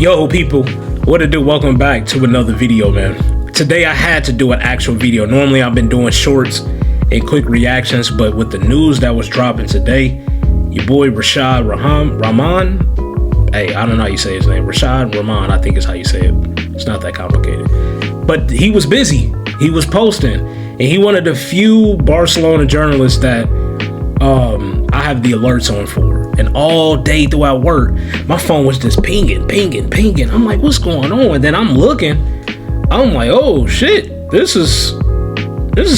Yo people, what it do? Welcome back to another video, man. Today I had to do an actual video. Normally I've been doing shorts and quick reactions, but with the news that was dropping today, your boy Rashad Rahman, hey, I don't know how you say his name. Rashad Rahman, I think is how you say it. It's not that complicated. But he was busy. He was posting, and he one of the few Barcelona journalists that I have the alerts on for. And all day throughout work, my phone was just pinging. I'm like, what's going on? And then I'm looking. I'm like, oh shit, this is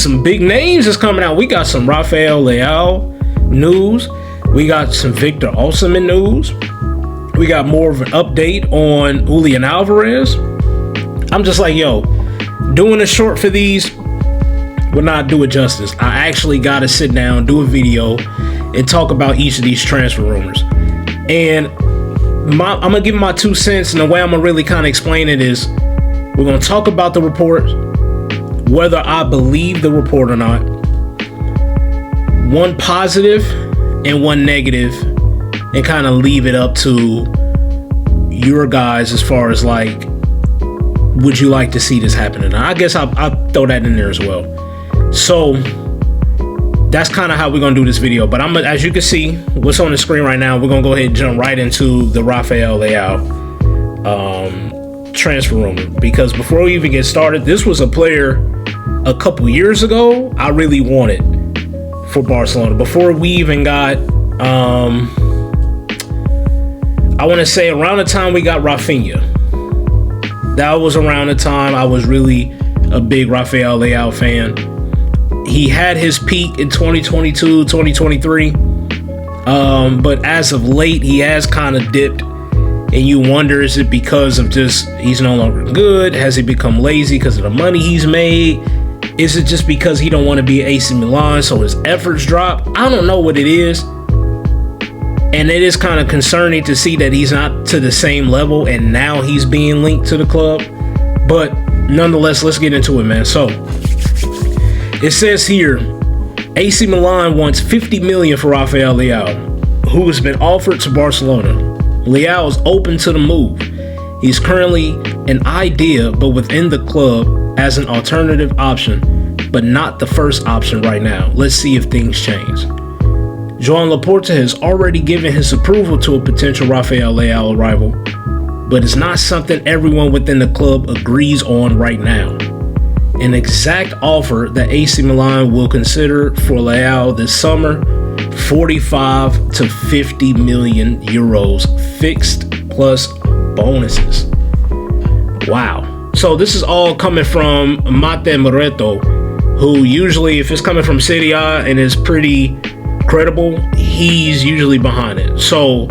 some big names that's coming out. We got some Rafael Leão news. We got some Victor Osimhen news. We got more of an update on Julian Alvarez. I'm just like, yo, doing a short for these would not do it justice. I actually got to sit down, do a video, and talk about each of these transfer rumors. And I'm going to give my 2 cents, and the way I'm going to really kind of explain it is we're going to talk about the report, whether I believe the report or not, one positive and one negative, and kind of leave it up to your guys as far as like, would you like to see this happen? And I guess I'll throw that in there as well. So that's kind of how we're gonna do this video. But as you can see, what's on the screen right now, we're gonna go ahead and jump right into the Rafael Leão transfer rumor. Because before we even get started, this was a player a couple years ago I really wanted for Barcelona. Before we even got, I want to say around the time we got Rafinha. That was around the time I was really a big Rafael Leão fan. He had his peak in 2022, 2023. But as of late, he has kind of dipped. And you wonder, is it because of just he's no longer good? Has he become lazy because of the money he's made? Is it just because he don't want to be AC Milan, so his efforts drop? I don't know what it is. And it is kind of concerning to see that he's not to the same level and now he's being linked to the club. But nonetheless, let's get into it, man. So it says here, AC Milan wants 50 million for Rafael Leão, who has been offered to Barcelona. Leão is open to the move. He's currently an idea, but within the club as an alternative option, but not the first option right now. Let's see if things change. Joan Laporta has already given his approval to a potential Rafael Leão arrival, but it's not something everyone within the club agrees on right now. An exact offer that AC Milan will consider for Leão this summer, 45 to 50 million euros fixed plus bonuses. Wow. So this is all coming from Mate Moreto, who usually, if it's coming from Serie A and is pretty credible, he's usually behind it. So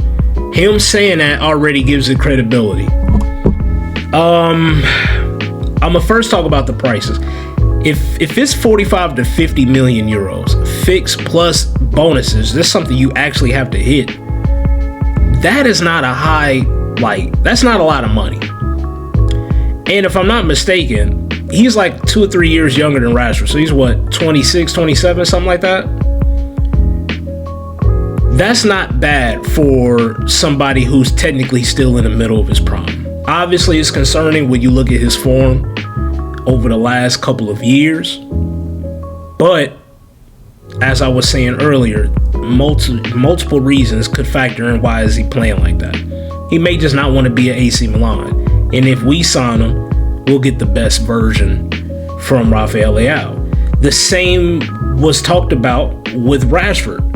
him saying that already gives it credibility. I'm gonna first talk about the prices. If it's 45 to 50 million euros fixed plus bonuses, that's something you actually have to hit. That is not a high, that's not a lot of money. And if I'm not mistaken, he's like 2 or 3 years younger than Rashford. So he's what, 26, 27, something like that? That's not bad for somebody who's technically still in the middle of his prime. Obviously, it's concerning when you look at his form over the last couple of years. But as I was saying earlier, multiple reasons could factor in why is he playing like that. He may just not want to be at AC Milan. And if we sign him, we'll get the best version from Rafael Leão. The same was talked about with Rashford.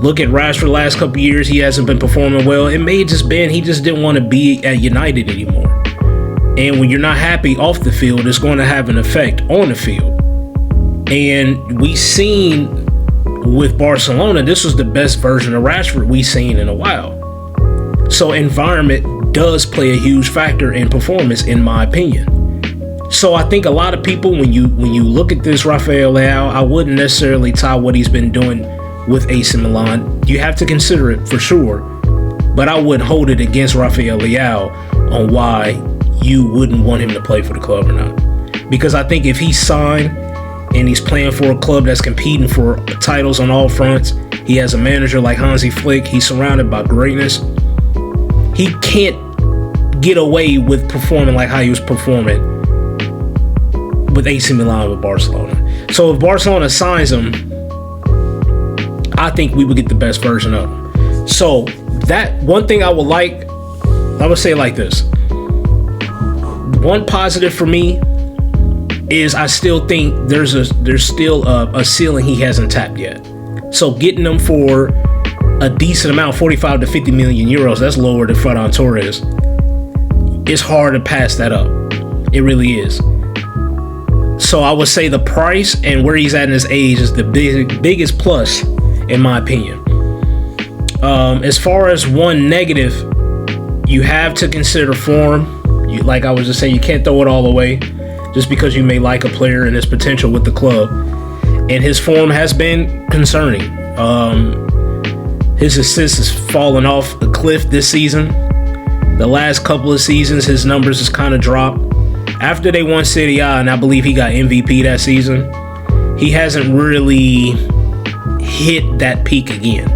Look at Rashford the last couple years. He hasn't been performing well. It may have just been he just didn't want to be at United anymore. And when you're not happy off the field, it's going to have an effect on the field. And we seen with Barcelona, this was the best version of Rashford we've seen in a while. So environment does play a huge factor in performance, in my opinion. So I think a lot of people, when you look at this Rafael Leão, I wouldn't necessarily tie what he's been doing with AC Milan. You have to consider it for sure, but I wouldn't hold it against Rafael Leão on why you wouldn't want him to play for the club or not. Because I think if he's signed and he's playing for a club that's competing for titles on all fronts, he has a manager like Hansi Flick, he's surrounded by greatness, he can't get away with performing like how he was performing with AC Milan with Barcelona. So if Barcelona signs him, I think we would get the best version of him. So that one thing I would say it like this. One positive for me is I still think there's still a ceiling he hasn't tapped yet. So getting them for a decent amount, 45 to 50 million euros, that's lower than Ferran Torres. It's hard to pass that up. It really is. So I would say the price and where he's at in his age is the biggest plus, in my opinion. As far as one negative, you have to consider form. Like I was just saying, you can't throw it all away just because you may like a player and his potential with the club. And his form has been concerning. His assists has fallen off a cliff this season. The last couple of seasons, his numbers has kind of dropped. After they won Serie A, and I believe he got MVP that season, he hasn't really hit that peak again.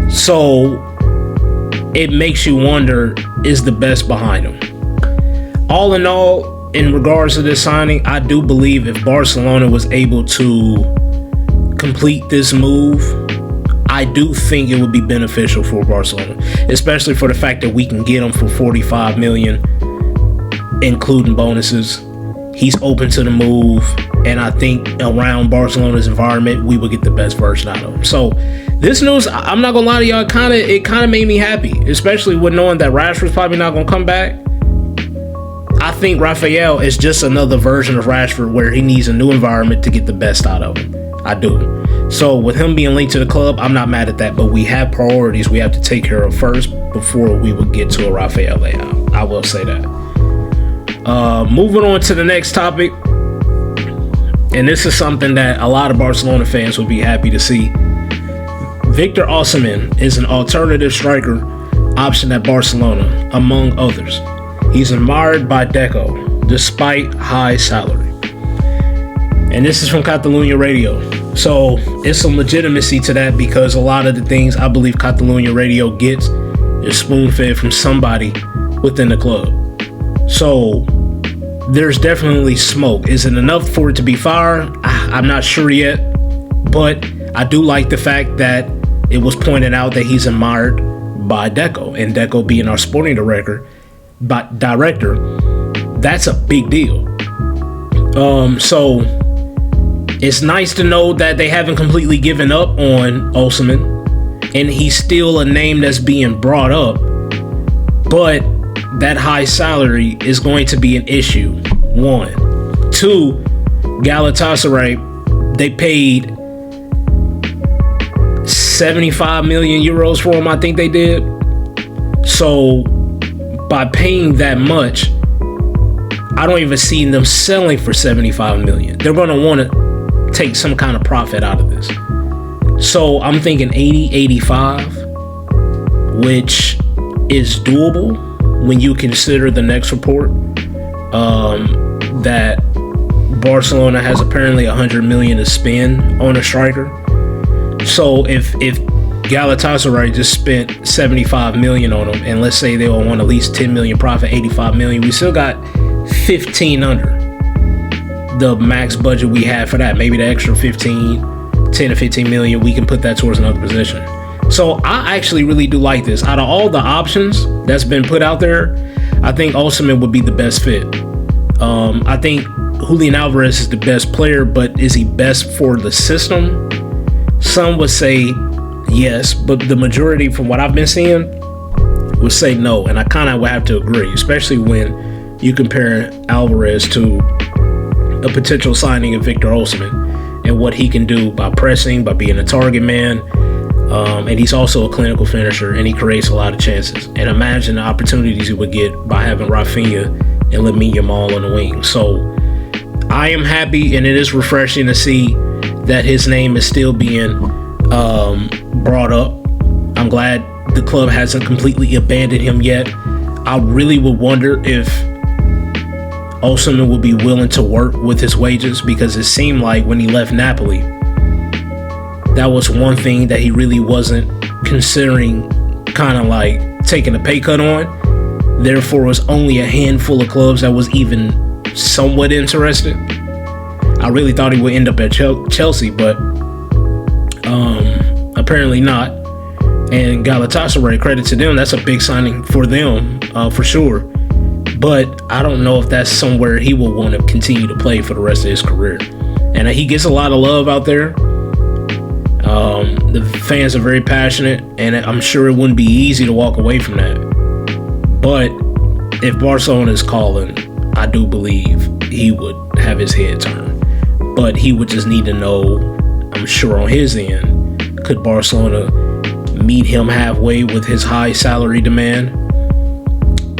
So it makes you wonder, is the best behind him? All in all, in regards to this signing, I do believe if Barcelona was able to complete this move, I do think it would be beneficial for Barcelona, especially for the fact that we can get him for 45 million, including bonuses. He's open to the move, and I think around Barcelona's environment, we would get the best version out of him. So this news, I'm not gonna lie to y'all, it kind of made me happy, especially with knowing that Rashford's probably not gonna come back. I think Raphael is just another version of Rashford where he needs a new environment to get the best out of him. I do. So with him being linked to the club, I'm not mad at that, but we have priorities we have to take care of first before we would get to a Raphael layout. I will say that. Moving on to the next topic, and this is something that a lot of Barcelona fans would be happy to see. Victor Osimhen is an alternative striker option at Barcelona, among others. He's admired by Deco, despite high salary. And this is from Catalunya Radio. So it's some legitimacy to that because a lot of the things I believe Catalunya Radio gets is spoon-fed from somebody within the club. So there's definitely smoke. Is it enough for it to be fire? I'm not sure yet. But I do like the fact that it was pointed out that he's admired by Deco. And Deco being our sporting director, that's a big deal. So it's nice to know that they haven't completely given up on Osimhen, and he's still a name that's being brought up, but that high salary is going to be an issue. 1. 2, Galatasaray, they paid 75 million euros for him, I think they did. So by paying that much, I don't even see them selling for 75 million. They're going to want to take some kind of profit out of this. So I'm thinking 80, 85, which is doable when you consider the next report that Barcelona has apparently 100 million to spend on a striker. So if Galatasaray just spent 75 million on them, and let's say they will want at least 10 million profit, 85 million, we still got 15 under the max budget we had for that. Maybe the extra 10 to 15 million, we can put that towards another position. So I actually really do like this. Out of all the options that's been put out there, I think Osimhen would be the best fit. I think Julian Alvarez is the best player, but is he best for the system? Some would say yes, but the majority from what I've been seeing would say no, and I kind of would have to agree, especially when you compare Alvarez to a potential signing of Victor Osimhen and what he can do by pressing, by being a target man, and he's also a clinical finisher, and he creates a lot of chances. And imagine the opportunities he would get by having Rafinha and Lamine Yamal on the wing. So I am happy, and it is refreshing to see that his name is still being brought up. I'm glad the club hasn't completely abandoned him yet. I really would wonder if Osimhen would be willing to work with his wages, because it seemed like when he left Napoli, that was one thing that he really wasn't considering, kind of like taking a pay cut on. Therefore, it was only a handful of clubs that was even somewhat interested. I really thought he would end up at Chelsea, but apparently not. And Galatasaray, credit to them, that's a big signing for them, for sure. But I don't know if that's somewhere he will want to continue to play for the rest of his career. And he gets a lot of love out there. The fans are very passionate, and I'm sure it wouldn't be easy to walk away from that. But if Barcelona is calling, I do believe he would have his head turned. But he would just need to know, I'm sure on his end, could Barcelona meet him halfway with his high salary demand?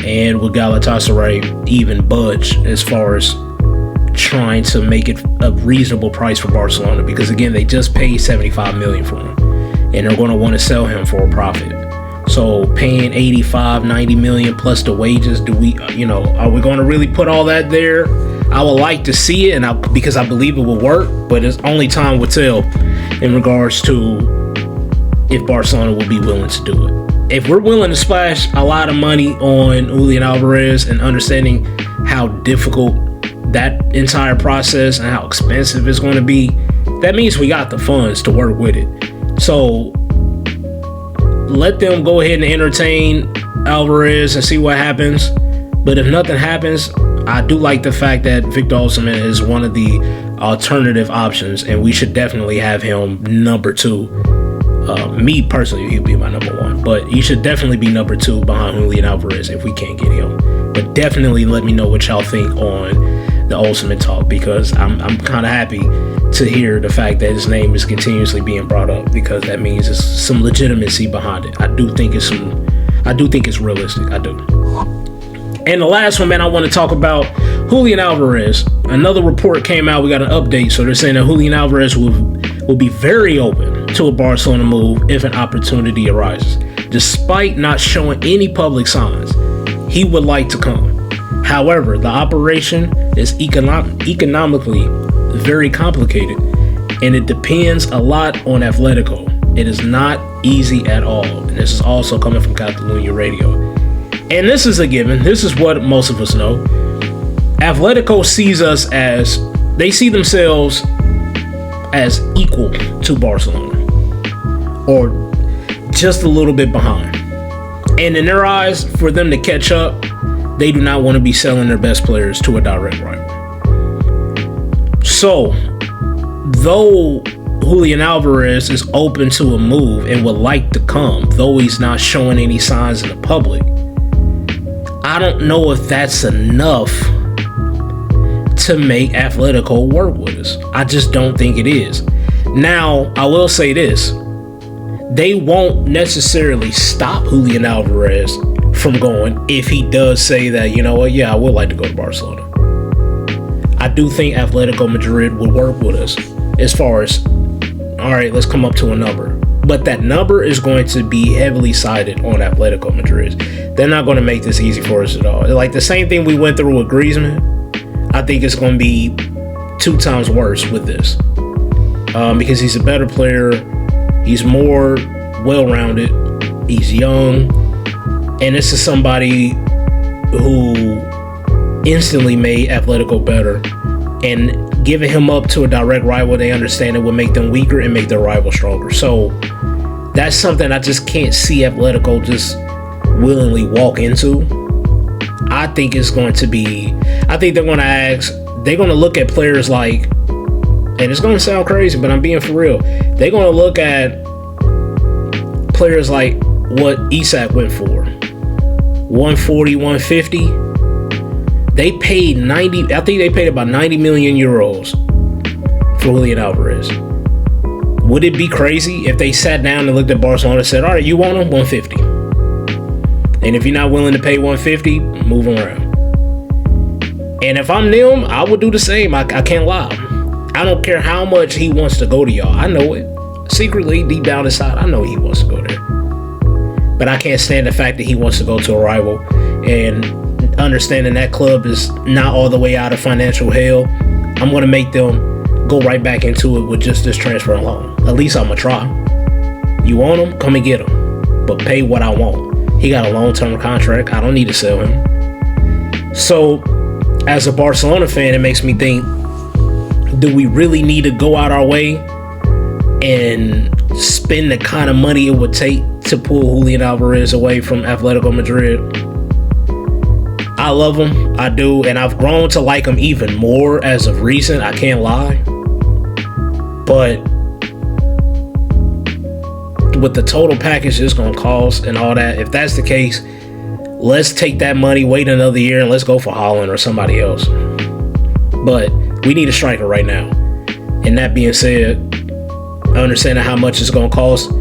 And would Galatasaray even budge as far as trying to make it a reasonable price for Barcelona? Because again, they just paid $75 million for him, and they're going to want to sell him for a profit. So paying 85, 90 million plus the wages, are we going to really put all that there? I would like to see it, because I believe it will work, but it's only time will tell in regards to if Barcelona will be willing to do it. If we're willing to splash a lot of money on Julian Alvarez and understanding how difficult that entire process and how expensive it's going to be, that means we got the funds to work with it. So let them go ahead and entertain Alvarez and see what happens. But if nothing happens, I do like the fact that Victor Osimhen is one of the alternative options, and we should definitely have him number 2. Me personally, he'd be my number 1, but he should definitely be number 2 behind Julian Alvarez if we can't get him. But definitely let me know what y'all think on the Osimhen talk, because I'm kind of happy to hear the fact that his name is continuously being brought up, because that means there's some legitimacy behind it. I do think it's realistic. I do. And the last one, man, I want to talk about Julian Alvarez. Another report came out. We got an update. So they're saying that Julian Alvarez will be very open to a Barcelona move if an opportunity arises. Despite not showing any public signs, he would like to come. However, the operation is economically very complicated, and it depends a lot on Atletico. It is not easy at all. And this is also coming from Catalunya Radio. And this is a given. This is what most of us know. Atletico sees us as, they see themselves as equal to Barcelona, or just a little bit behind. And in their eyes, for them to catch up, they do not want to be selling their best players to a direct rival. So, though Julian Alvarez is open to a move and would like to come, though he's not showing any signs in the public, I don't know if that's enough to make Atletico work with us. I just don't think it is. Now, I will say this. They won't necessarily stop Julian Alvarez from going if he does say that, you know what, yeah, I would like to go to Barcelona. I do think Atletico Madrid would work with us as far as, all right, let's come up to a number. But that number is going to be heavily sided on Atletico Madrid. They're not going to make this easy for us at all. Like the same thing we went through with Griezmann, I think it's going to be 2 times worse with this. Because he's a better player. He's more well-rounded. He's young. And this is somebody who instantly made Atletico better. And giving him up to a direct rival, they understand it would make them weaker and make their rival stronger. So that's something I just can't see Atletico just willingly walk into. I think it's going to be, I think they're going to look at players like, and it's going to sound crazy, but I'm being for real. They're going to look at players like what Isak went for. 140, 150. They paid I think they paid about 90 million euros for Julian Alvarez. Would it be crazy if they sat down and looked at Barcelona and said, all right, you want him? 150. And if you're not willing to pay 150, move around. And if I'm them, I would do the same. I can't lie. I don't care how much he wants to go to y'all. I know it. Secretly, deep down inside, I know he wants to go there. But I can't stand the fact that he wants to go to a rival, and understanding that club is not all the way out of financial hell. I'm going to make them go right back into it with just this transfer alone. At least I'm going to try. You want him? Come and get him. But pay what I want. He got a long-term contract. I don't need to sell him. So, as a Barcelona fan, it makes me think, do we really need to go out our way and spend the kind of money it would take to pull Julian Alvarez away from Atletico Madrid? I love him, I do, and I've grown to like him even more as of recent, I can't lie. But with the total package it's going to cost and all that, if that's the case, let's take that money, wait another year, and let's go for Haaland or somebody else. But we need a striker right now. And that being said, I understand how much it's going to cost.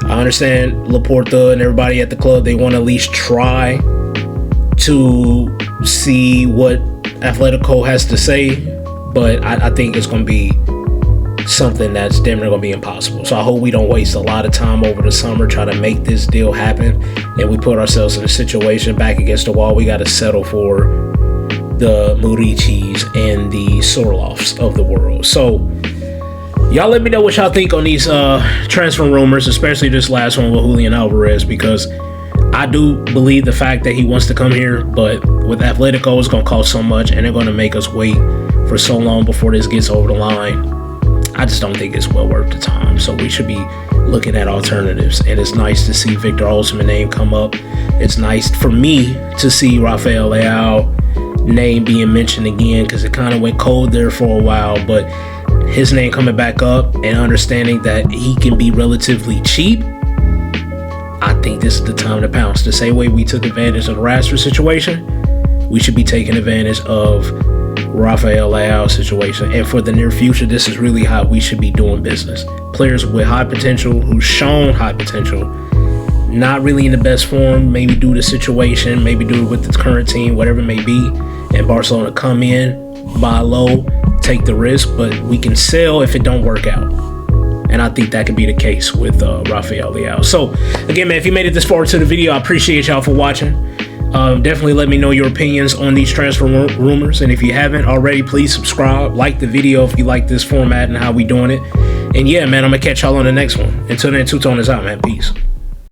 I understand Laporta and everybody at the club, they want to at least try to see what Atletico has to say. But I think it's going to be something that's damn near going to be impossible. So I hope we don't waste a lot of time over the summer trying to make this deal happen. And we put ourselves in a situation back against the wall. We got to settle for the Muricis and the Sorlofs of the world. So y'all let me know what y'all think on these transfer rumors, especially this last one with Julian Alvarez, because I do believe the fact that he wants to come here, but with Atletico, it's going to cost so much, and they're going to make us wait for so long before this gets over the line. I just don't think it's well worth the time. So we should be looking at alternatives. And it's nice to see Victor Osimhen's name come up. It's nice for me to see Rafael Leao name being mentioned again, because it kind of went cold there for a while. But his name coming back up and understanding that he can be relatively cheap, I think this is the time to pounce. The same way we took advantage of the Rashford situation, we should be taking advantage of Rafael Leao situation. And for the near future, this is really how we should be doing business. Players with high potential, who've shown high potential, not really in the best form, maybe due to situation, maybe due to with the current team, whatever it may be, and Barcelona come in, buy low, take the risk, but we can sell if it don't work out. And I think that could be the case with Rafael Leao. So again, man, if you made it this far to the video, I appreciate y'all for watching. Definitely let me know your opinions on these transfer rumors. And if you haven't already, please subscribe, like the video if you like this format and how we doing it. And yeah, man, I'm going to catch y'all on the next one. Until then, Two Tone is out, man. Peace.